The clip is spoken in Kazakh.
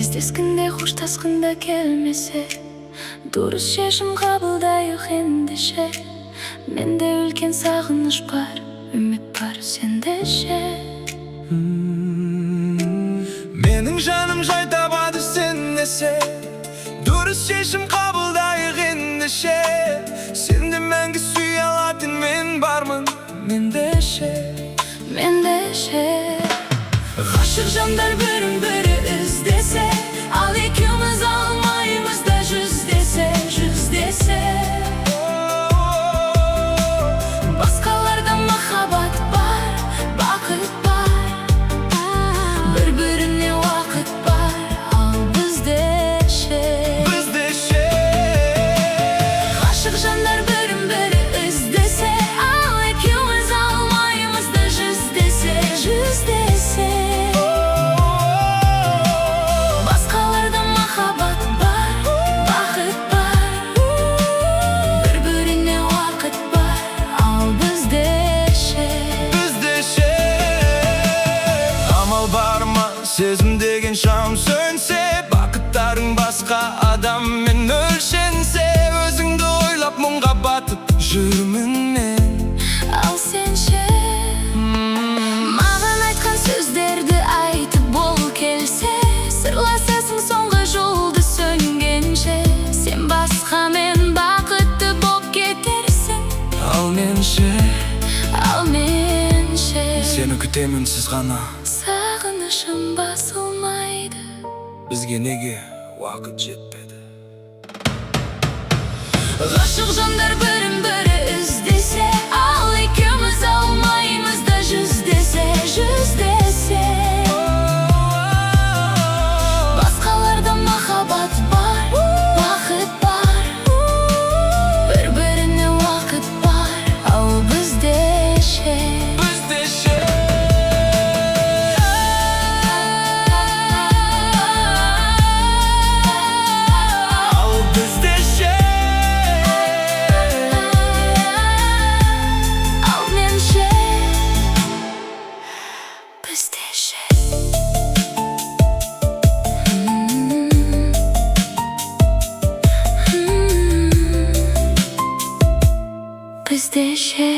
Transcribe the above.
Кездескенде хоштасканда келмесе, дұрыс шешім қабылдайық ендеше. Менде үлкен сағыныш бар, үміт бар сенде ше. Менің жаным жай табады сен десе, дұрыс шешім қабылдайық ендеше. Сенде мәңгі сүйе алатын мен бармын, менде ше. Ғашық жандар бірін-бірі іздесе, ал екеуміз алмаймыз да жүздесе. Басқаларда махаббат бар, бақыт бар, бір-біріне уақыт бар, ал бізде ше. Ғашық жандар бірін-бірі іздесе, ал екеуміз алмаймыз да жүздесе. Басқаларда махаббат бар, бақыт бар, бір-біріне уақыт бар, ал бізде ше. Амал бар ма, сезім деген шам сөнсе, бақыттарың басқа адаммен өлшенсе, өзіңді ойлап мұңға батып жүрмін мен, Ал сен ше. Маған айтқан сөздерді айтып бол келсе, сырласасың соңғы жолды сөнгенше. Сен басқа, мен бақытты боп кетерсің, ал мен ше. Сені күтемін сіз ғана, Сағынышым басылмайды, бізге неге уақыт жетпеді. Ғашық жандар бірін-бірі іздесе, ал екеуміз алмаймыз да жүздесе. Басқаларда махаббат бар, бақыт бар, бір-біріне уақыт бар, ал бізде ше. Бізде ше.